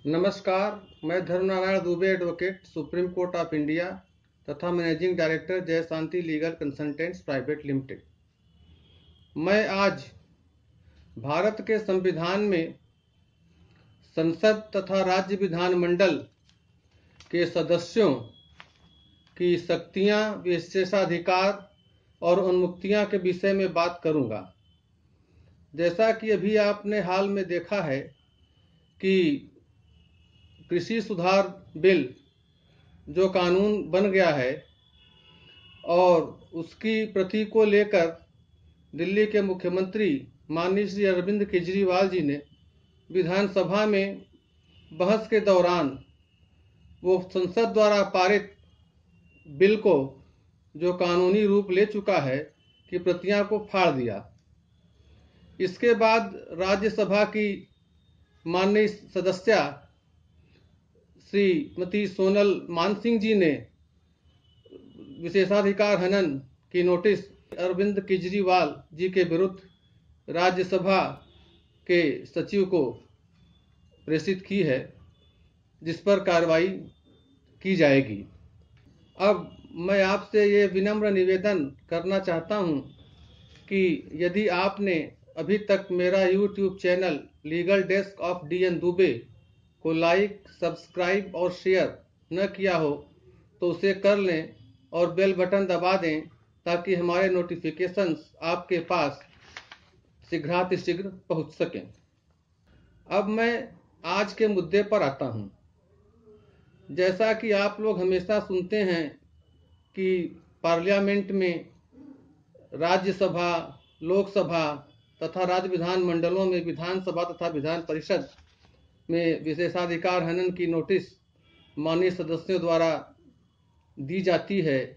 नमस्कार, मैं Dharmnarayan Dubey advocate, supreme court of India तथा मैनेजिंग डायरेक्टर जय शांति लीगल कंसल्टेंट्स प्राइवेट लिमिटेड। मैं आज भारत के संविधान में संसद तथा राज्य विधानमंडल के सदस्यों की शक्तियां, विशेषाधिकार और उन्मुक्तियां के विषय में बात करूंगा। जैसा कि अभी आपने हाल में देखा है कि कृषि सुधार बिल जो कानून बन गया है और उसकी प्रति को लेकर दिल्ली के मुख्यमंत्री माननीय श्री अरविंद केजरीवाल जी ने विधानसभा में बहस के दौरान वो संसद द्वारा पारित बिल को, जो कानूनी रूप ले चुका है, की प्रतियां को फाड़ दिया। इसके बाद राज्यसभा की माननीय सदस्या श्रीमती सोनल मानसिंह जी ने विशेषाधिकार हनन की नोटिस अरविंद केजरीवाल जी के विरुद्ध राज्यसभा के सचिव को प्रेषित की है, जिस पर कार्रवाई की जाएगी। अब मैं आपसे ये विनम्र निवेदन करना चाहता हूं कि यदि आपने अभी तक मेरा YouTube channel legal desk of DN Dubey को लाइक, सब्सक्राइब और शेयर न किया हो तो उसे कर लें और बेल बटन दबा दें ताकि हमारे नोटिफिकेशंस आपके पास शीघ्रातिशीघ्र पहुंच सकें। अब मैं आज के मुद्दे पर आता हूं। जैसा कि आप लोग हमेशा सुनते हैं कि पार्लियामेंट में, राज्यसभा, लोकसभा तथा राज्य विधानमंडलों में विधानसभा तथा विधान परिषद में विशेषाधिकार हनन की नोटिस माननीय सदस्यों द्वारा दी जाती है,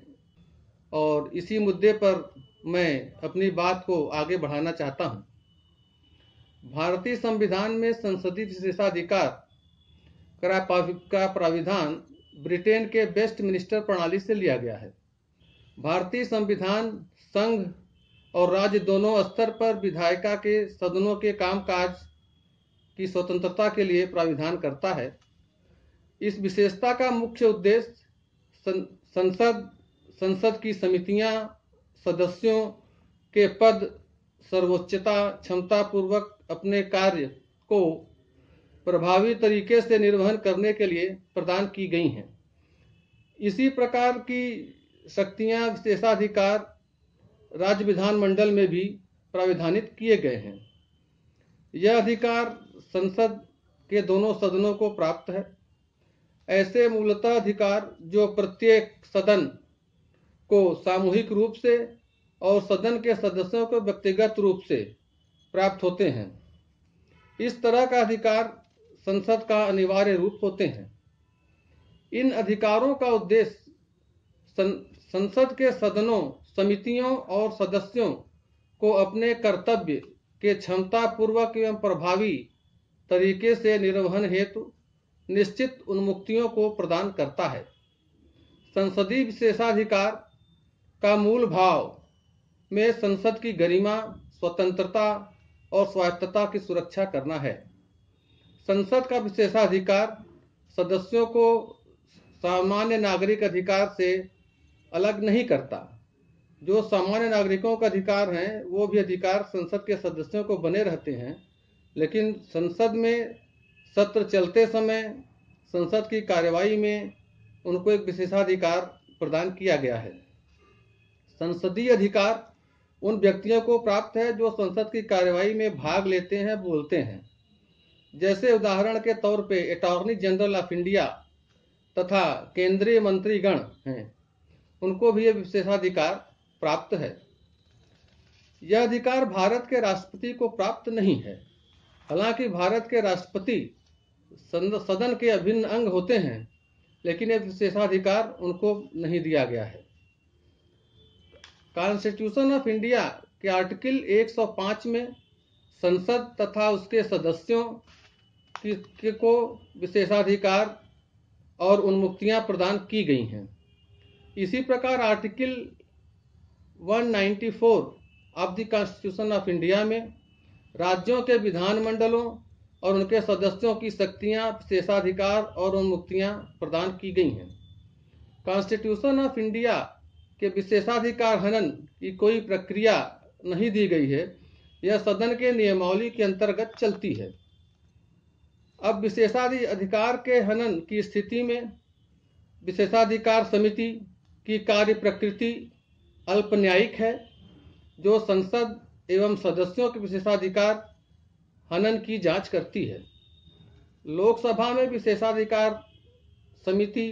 और इसी मुद्दे पर मैं अपनी बात को आगे बढ़ाना चाहता हूं। भारतीय संविधान में संसदीय विशेषाधिकार का प्राविधान ब्रिटेन के वेस्टमिनिस्टर प्रणाली से लिया गया है। भारतीय संविधान संघ और राज्य दोनों स्तर पर विधायिका के सदनों के कामकाज की स्वतंत्रता के लिए प्राविधान करता है। इस विशेषता का मुख्य उद्देश्य संसद की समितियां सदस्यों के पद सर्वोच्चता क्षमता पूर्वक अपने कार्य को प्रभावी तरीके से निर्वहन करने के लिए प्रदान की गई हैं। इसी प्रकार की शक्तियां, विशेषाधिकार राज्य विधानमंडल में भी प्राविधानित किए गए हैं। यह अधिकार संसद के दोनों सदनों को प्राप्त है। ऐसे मूलतः अधिकार जो प्रत्येक सदन को सामूहिक रूप से और सदन के सदस्यों को व्यक्तिगत रूप से प्राप्त होते हैं। इस तरह का अधिकार संसद का अनिवार्य रूप होते हैं। इन अधिकारों का उद्देश्य संसद के सदनों, समितियों और सदस्यों को अपने कर्तव्य के क्षमता पूर्वक एवं प्रभावी तरीके से निर्वहन हेतु निश्चित उन्मुक्तियों को प्रदान करता है। संसदीय विशेषाधिकार का मूल भाव में संसद की गरिमा, स्वतंत्रता और स्वायत्तता की सुरक्षा करना है। संसद का विशेषाधिकार सदस्यों को सामान्य नागरिक अधिकार से अलग नहीं करता। जो सामान्य नागरिकों का अधिकार हैं, वो भी अधिकार संसद के सदस्यों को बने रहते हैं, लेकिन संसद में सत्र चलते समय संसद की कार्यवाही में उनको एक विशेषाधिकार प्रदान किया गया है। संसदीय अधिकार उन व्यक्तियों को प्राप्त है जो संसद की कार्यवाही में भाग लेते हैं, बोलते हैं। जैसे उदाहरण के तौर पे अटॉर्नी जनरल ऑफ इंडिया तथा केंद्रीय मंत्रीगण हैं, उनको भी यह विशेषाधिकार प्राप्त है। यह अधिकार भारत के राष्ट्रपति को प्राप्त नहीं है। हालांकि भारत के राष्ट्रपति सदन के अभिन्न अंग होते हैं, लेकिन यह विशेषाधिकार उनको नहीं दिया गया है। कॉन्स्टिट्यूशन ऑफ इंडिया के आर्टिकल 105 में संसद तथा उसके सदस्यों को विशेषाधिकार और उन्मुक्तियां प्रदान की गई हैं। इसी प्रकार article 194 of the constitution of India में राज्यों के विधानमंडलों और उनके सदस्यों की शक्तियां, विशेषाधिकार और उन्मुक्तियां प्रदान की गई हैं। कॉन्स्टिट्यूशन ऑफ इंडिया के विशेषाधिकार हनन की कोई प्रक्रिया नहीं दी गई है, यह सदन के नियमावली के अंतर्गत चलती है। अब विशेषाधिकार के हनन की स्थिति में विशेषाधिकार समिति की कार्य प्रकृति अल्प न्यायिक है, जो संसद एवं सदस्यों के विशेषाधिकार हनन की जांच करती है। लोकसभा में विशेषाधिकार समिति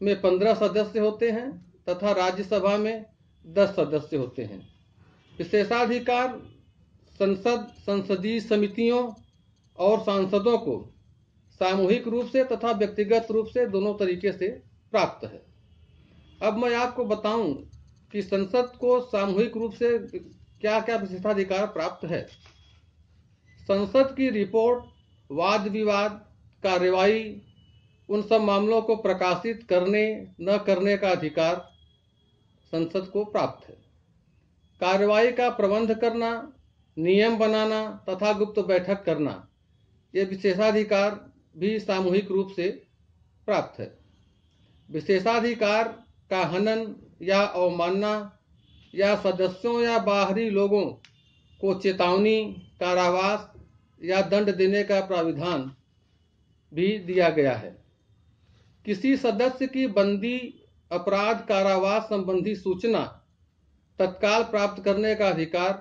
में 15 सदस्य होते हैं तथा राज्यसभा में 10 सदस्य होते हैं। विशेषाधिकार संसदीय समितियों और सांसदों को सामूहिक रूप से तथा व्यक्तिगत रूप से दोनों तरीके से प्राप्त है। अब मैं आपको बताऊं कि संसद को सामूहिक रूप से क्या क्या विशेषाधिकार प्राप्त है। संसद की रिपोर्ट, वाद विवाद, कार्यवाही, उन सब मामलों को प्रकाशित करने न करने का अधिकार संसद को प्राप्त है। कार्यवाही का प्रबंध करना, नियम बनाना तथा गुप्त बैठक करना, ये विशेषाधिकार भी सामूहिक रूप से प्राप्त है। विशेषाधिकार का हनन या अवमानना या सदस्यों या बाहरी लोगों को चेतावनी, कारावास या दंड देने का प्राविधान भी दिया गया है। किसी सदस्य की बंदी, अपराध, कारावास संबंधी सूचना तत्काल प्राप्त करने का अधिकार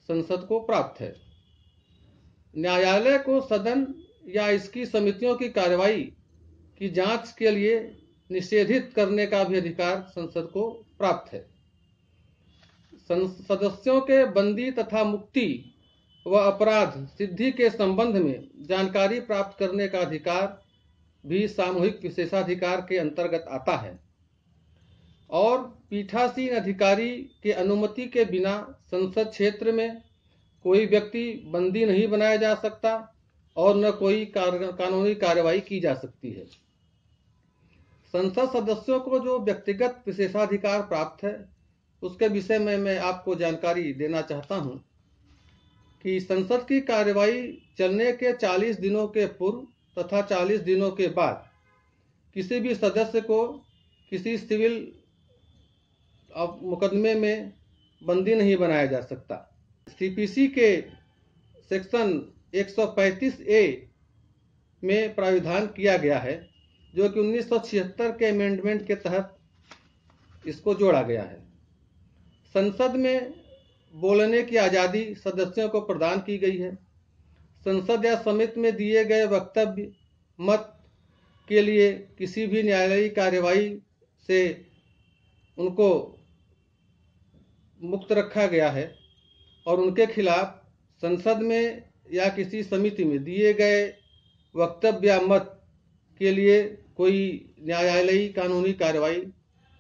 संसद को प्राप्त है। न्यायालय को सदन या इसकी समितियों की कार्यवाही की जांच के लिए निषेधित करने का भी अधिकार संसद को प्राप्त है। सदस्यों के बंदी तथा मुक्ति व अपराध सिद्धि के संबंध में जानकारी प्राप्त करने का अधिकार भी सामूहिक विशेषाधिकार के अंतर्गत आता है। और पीठासीन अधिकारी के अनुमति के बिना संसद क्षेत्र में कोई व्यक्ति बंदी नहीं बनाया जा सकता और न कोई कानूनी कार्यवाही की जा सकती है। संसद सदस्यों को जो व्यक्तिगत विशेषाधिकार प्राप्त है, उसके विषय में मैं आपको जानकारी देना चाहता हूं कि संसद की कार्यवाही चलने के 40 दिनों के पूर्व तथा 40 दिनों के बाद किसी भी सदस्य को किसी सिविल मुकदमे में बंदी नहीं बनाया जा सकता। सीपीसी के सेक्शन 135A में प्राविधान किया गया है, जो कि 1976 के अमेंडमेंट के तहत इसको जोड़ा गया है। संसद में बोलने की आज़ादी सदस्यों को प्रदान की गई है। संसद या समिति में दिए गए वक्तव्य, मत के लिए किसी भी न्यायालयीय कार्यवाही से उनको मुक्त रखा गया है और उनके खिलाफ संसद में या किसी समिति में दिए गए वक्तव्य या मत के लिए कोई न्यायालयीय कानूनी कार्यवाही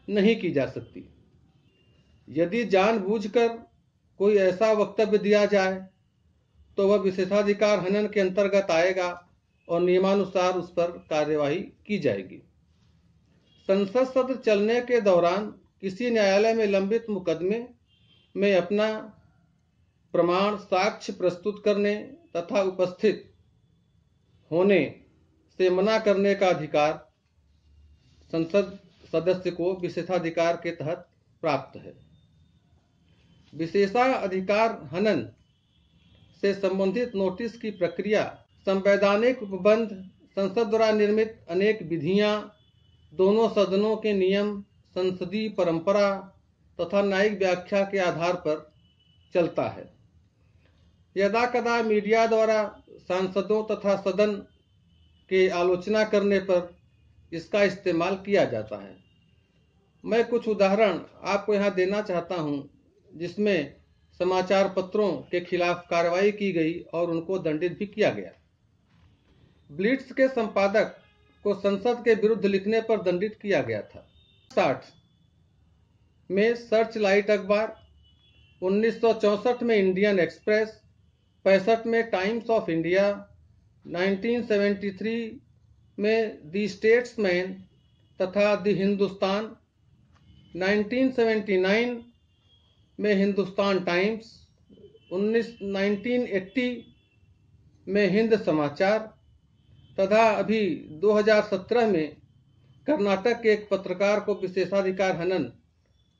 नहीं की जा सकती। यदि जानबूझकर कोई ऐसा वक्तव्य दिया जाए तो वह विशेषाधिकार हनन के अंतर्गत आएगा और नियमानुसार उस पर कार्यवाही की जाएगी। संसद सत्र चलने के दौरान किसी न्यायालय में लंबित मुकदमे में अपना प्रमाण साक्ष्य प्रस्तुत करने तथा उपस्थित होने से मना करने का अधिकार संसद सदस्य को विशेषाधिकार के तहत प्राप्त है। विशेषाधिकार हनन से संबंधित नोटिस की प्रक्रिया, संवैधानिक उपबंध, संसद द्वारा निर्मित अनेक विधियां, दोनों सदनों के नियम, संसदीय परंपरा तथा न्यायिक व्याख्या के आधार पर चलता है। यदा कदा मीडिया द्वारा सांसदों तथा सदन के आलोचना करने पर इसका इस्तेमाल किया जाता है। मैं कुछ उदाहरण आपको यहाँ देना चाहता हूँ, जिसमें समाचार पत्रों के खिलाफ कार्रवाई की गई और उनको दंडित भी किया गया। ब्लिट्स के संपादक को संसद के विरुद्ध लिखने पर दंडित किया गया था। 60 में सर्च लाइट अखबार, 1964 में इंडियन एक्सप्रेस, 65 में टाइम्स ऑफ इंडिया, 1973 में द स्टेट्समैन तथा द हिंदुस्तान, 1979 में हिंदुस्तान टाइम्स, 1980 में हिंद समाचार तथा अभी 2017 में कर्नाटक के एक पत्रकार को विशेषाधिकार हनन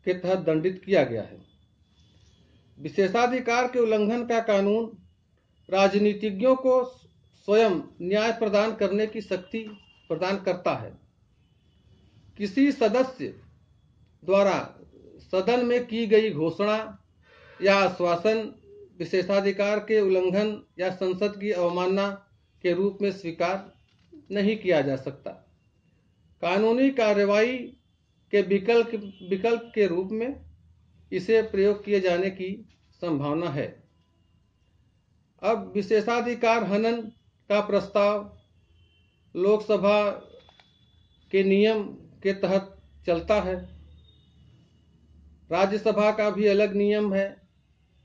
के तहत दंडित किया गया है। विशेषाधिकार के उल्लंघन का कानून राजनीतिज्ञों को स्वयं न्याय प्रदान करने की शक्ति प्रदान करता है। किसी सदस्य द्वारा सदन में की गई घोषणा या आश्वासन विशेषाधिकार के उल्लंघन या संसद की अवमानना के रूप में स्वीकार नहीं किया जा सकता। कानूनी कार्रवाई के विकल्प के रूप में इसे प्रयोग किए जाने की संभावना है। अब विशेषाधिकार हनन का प्रस्ताव लोकसभा के नियम के तहत चलता है। राज्यसभा का भी अलग नियम है।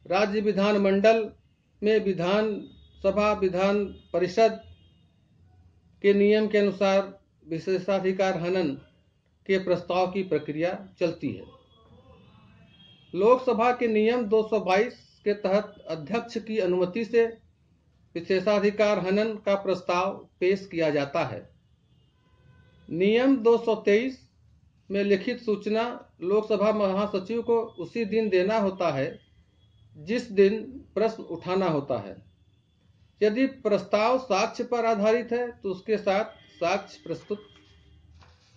राज्य विधानमंडल में विधानसभा विधान परिषद के नियम के अनुसार विशेषाधिकार हनन के प्रस्ताव की प्रक्रिया चलती है। लोकसभा के नियम 222 के तहत अध्यक्ष की अनुमति से विशेषाधिकार हनन का प्रस्ताव पेश किया जाता है। नियम 223 में लिखित सूचना लोकसभा महासचिव को उसी दिन देना होता है जिस दिन प्रश्न उठाना होता है। यदि प्रस्ताव साक्ष्य पर आधारित है तो उसके साथ साक्ष्य प्रस्तुत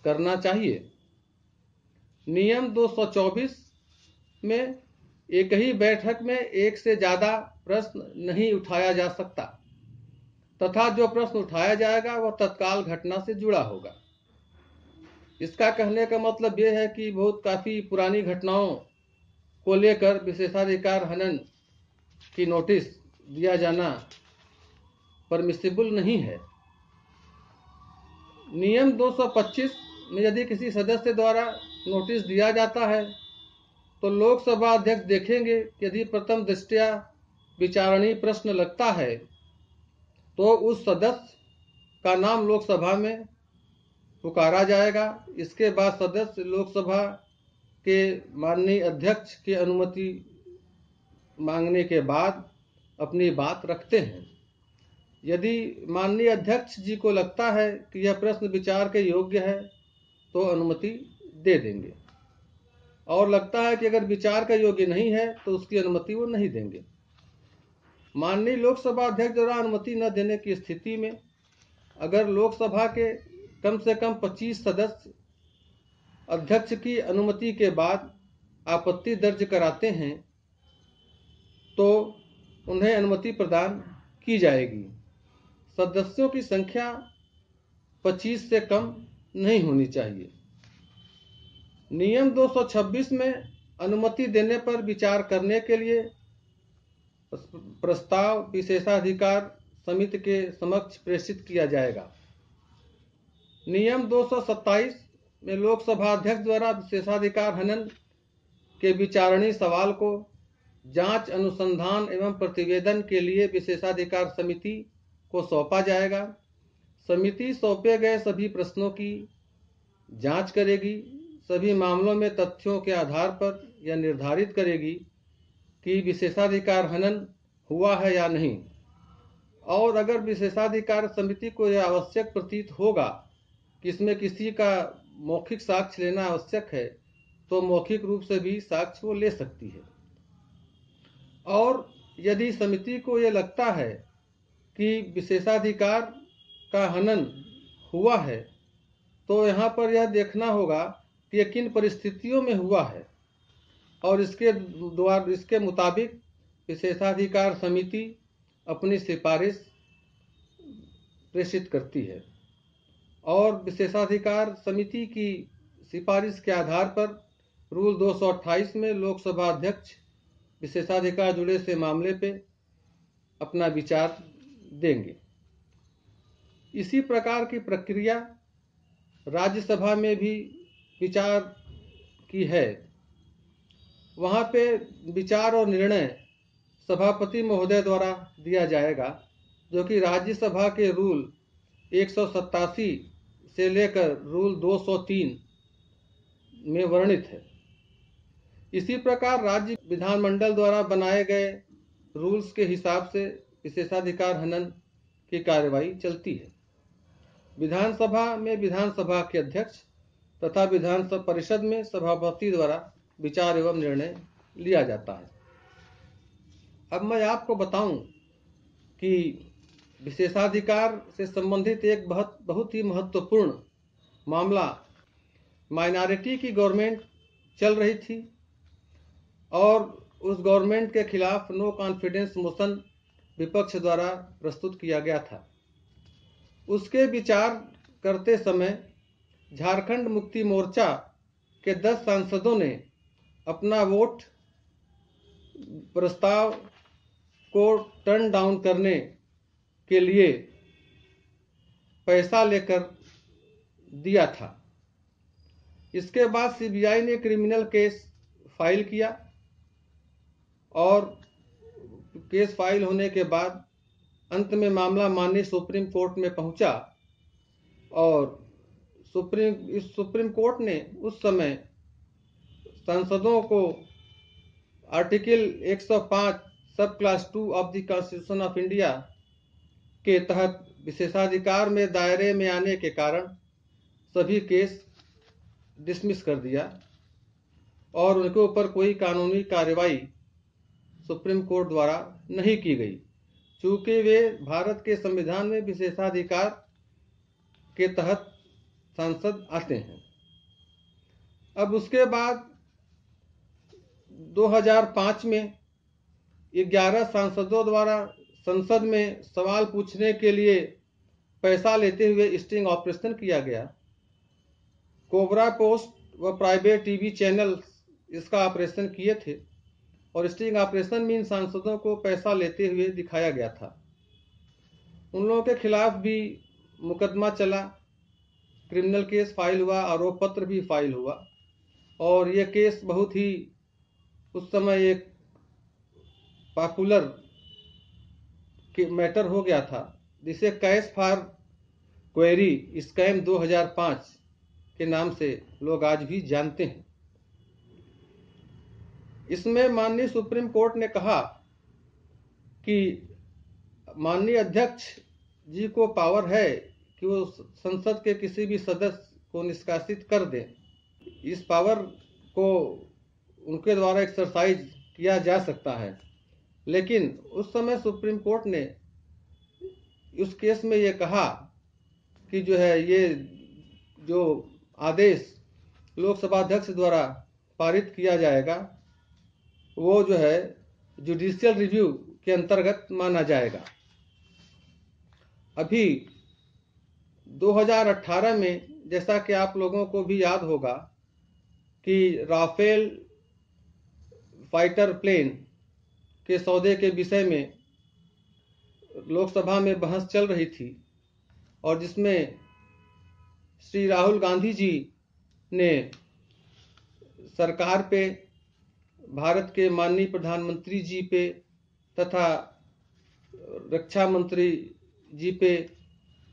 करना चाहिए। नियम 224 में एक ही बैठक में एक से ज्यादा प्रश्न नहीं उठाया जा सकता तथा जो प्रश्न उठाया जाएगा वह तत्काल घटना से जुड़ा होगा। इसका कहने का मतलब यह है कि काफी पुरानी घटनाओं को लेकर विशेषाधिकार हनन की नोटिस दिया जाना परमिसिबल नहीं है। नियम 225 में यदि किसी सदस्य द्वारा नोटिस दिया जाता है तो लोकसभा अध्यक्ष देखेंगे कि यदि प्रथम दृष्टया विचारणीय प्रश्न लगता है तो उस सदस्य का नाम लोकसभा में पुकारा जाएगा। इसके बाद सदस्य लोकसभा के माननीय अध्यक्ष की अनुमति मांगने के बाद अपनी बात रखते हैं। यदि माननीय अध्यक्ष जी को लगता है कि यह प्रश्न विचार के योग्य है तो अनुमति दे देंगे और लगता है कि अगर विचार का योग्य नहीं है तो उसकी अनुमति वो नहीं देंगे। माननीय लोकसभा अध्यक्ष द्वारा अनुमति न देने की स्थिति में अगर लोकसभा के कम से कम 25 सदस्य अध्यक्ष की अनुमति के बाद आपत्ति दर्ज कराते हैं तो उन्हें अनुमति प्रदान की जाएगी। सदस्यों की संख्या 25 से कम नहीं होनी चाहिए। नियम 226 में अनुमति देने पर विचार करने के लिए प्रस्ताव विशेषाधिकार समिति के समक्ष प्रेषित किया जाएगा। नियम 227 में लोकसभा अध्यक्ष द्वारा विशेषाधिकार हनन के विचारणीय सवाल को जांच, अनुसंधान एवं प्रतिवेदन के लिए विशेषाधिकार समिति को सौंपा जाएगा। समिति सौंपे गए सभी प्रश्नों की जांच करेगी। सभी मामलों में तथ्यों के आधार पर यह निर्धारित करेगी कि विशेषाधिकार हनन हुआ है या नहीं, और अगर विशेषाधिकार समिति को यह आवश्यक प्रतीत होगा कि इसमें किसी का मौखिक साक्ष्य लेना आवश्यक है तो मौखिक रूप से भी साक्ष्य वो ले सकती है। और यदि समिति को यह लगता है कि विशेषाधिकार का हनन हुआ है तो यहाँ पर यह देखना होगा कि यह किन परिस्थितियों में हुआ है और इसके मुताबिक विशेषाधिकार समिति अपनी सिफारिश प्रेषित करती है और विशेषाधिकार समिति की सिफारिश के आधार पर रूल 228 में लोकसभा अध्यक्ष विशेषाधिकार जुड़े से मामले पे अपना विचार देंगे। इसी प्रकार की प्रक्रिया राज्यसभा में भी विचार की है। वहाँ पे विचार और निर्णय सभापति महोदय द्वारा दिया जाएगा, जो कि राज्यसभा के रूल 187 से लेकर रूल 203 में वर्णित है। इसी प्रकार राज्य विधानमंडल द्वारा बनाए गए रूल्स के हिसाब से विशेषाधिकार हनन की कार्यवाही चलती है। विधानसभा में विधानसभा के अध्यक्ष तथा विधान परिषद में सभापति द्वारा विचार एवं निर्णय लिया जाता है। अब मैं आपको बताऊं कि विशेषाधिकार से संबंधित एक बहुत ही महत्वपूर्ण मामला माइनॉरिटी की गवर्नमेंट चल रही थी और उस गवर्नमेंट के खिलाफ नो कॉन्फिडेंस मोशन विपक्ष द्वारा प्रस्तुत किया गया था। उसके विचार करते समय झारखंड मुक्ति मोर्चा के 10 सांसदों ने अपना वोट प्रस्ताव को टर्न डाउन करने के लिए पैसा लेकर दिया था। इसके बाद सीबीआई ने क्रिमिनल केस फाइल किया और केस फाइल होने के बाद अंत में मामला माननीय सुप्रीम कोर्ट में पहुंचा और सुप्रीम कोर्ट ने उस समय सांसदों को आर्टिकल 105 सब class 2 of the constitution of India के तहत विशेषाधिकार में दायरे में आने के कारण सभी केस डिसमिस कर दिया और उनके ऊपर कोई कानूनी कार्रवाई सुप्रीम कोर्ट द्वारा नहीं की गई, चूंकि वे भारत के संविधान में विशेषाधिकार के तहत सांसद आते हैं। अब उसके बाद 2005 में 11 सांसदों द्वारा संसद में सवाल पूछने के लिए पैसा लेते हुए स्टिंग ऑपरेशन किया गया। कोबरा पोस्ट व प्राइवेट टीवी चैनल इसका ऑपरेशन किए थे और स्टिंग ऑपरेशन में इन सांसदों को पैसा लेते हुए दिखाया गया था। उन लोगों के खिलाफ भी मुकदमा चला, क्रिमिनल केस फाइल हुआ, आरोप पत्र भी फाइल हुआ और ये केस बहुत ही उस समय एक पॉपुलर मैटर हो गया था, जिसे कैश फॉर क्वेरी स्कैम 2005 के नाम से लोग आज भी जानते हैं। इसमें माननीय सुप्रीम कोर्ट ने कहा कि माननीय अध्यक्ष जी को पावर है कि वो संसद के किसी भी सदस्य को निष्कासित कर दें। इस पावर को उनके द्वारा एक्सरसाइज किया जा सकता है, लेकिन उस समय सुप्रीम कोर्ट ने उस केस में ये कहा कि जो है ये जो आदेश लोकसभा अध्यक्ष द्वारा पारित किया जाएगा वो जो है जुडिशियल रिव्यू के अंतर्गत माना जाएगा। अभी 2018 में जैसा कि आप लोगों को भी याद होगा कि राफेल फाइटर प्लेन के सौदे के विषय में लोकसभा में बहस चल रही थी और जिसमें श्री राहुल गांधी जी ने सरकार पे, भारत के माननीय प्रधानमंत्री जी पे तथा रक्षा मंत्री जी पे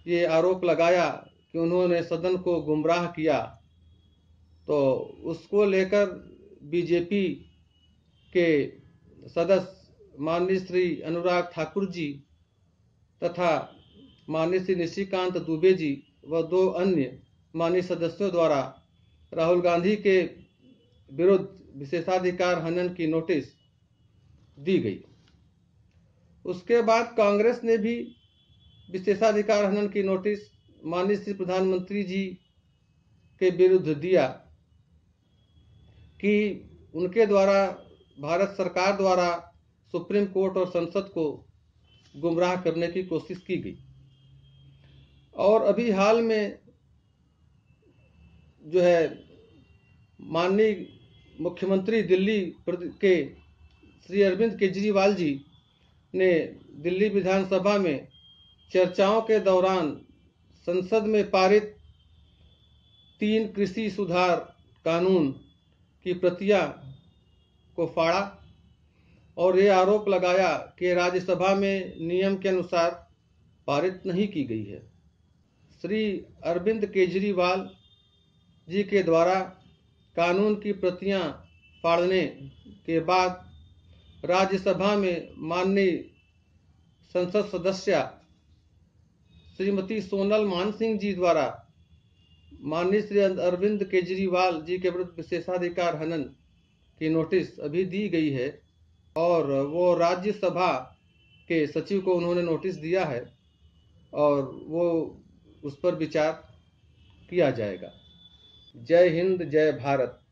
ये आरोप लगाया कि उन्होंने सदन को गुमराह किया। तो उसको लेकर बीजेपी के सदस्य माननीय श्री अनुराग ठाकुर जी तथा माननीय श्री निशिकांत दुबे जी व 2 अन्य माननीय सदस्यों द्वारा राहुल गांधी के विरुद्ध विशेषाधिकार हनन की नोटिस दी गई। उसके बाद कांग्रेस ने भी विशेषाधिकार हनन की नोटिस माननीय श्री प्रधानमंत्री जी के विरुद्ध दिया कि उनके द्वारा भारत सरकार द्वारा सुप्रीम कोर्ट और संसद को गुमराह करने की कोशिश की गई। और अभी हाल में जो है माननीय मुख्यमंत्री दिल्ली के श्री अरविंद केजरीवाल जी ने दिल्ली विधानसभा में चर्चाओं के दौरान संसद में पारित 3 कृषि सुधार कानून की प्रतियां को फाड़ा और ये आरोप लगाया कि राज्यसभा में नियम के अनुसार पारित नहीं की गई है। श्री अरविंद केजरीवाल जी के द्वारा कानून की प्रतियां फाड़ने के बाद राज्यसभा में माननीय संसद सदस्य श्रीमती सोनल मानसिंह जी द्वारा माननीय श्री अरविंद केजरीवाल जी के विरुद्ध विशेषाधिकार हनन की नोटिस अभी दी गई है और वो राज्यसभा के सचिव को उन्होंने नोटिस दिया है और वो उस पर विचार किया जाएगा। जय हिंद, जय भारत।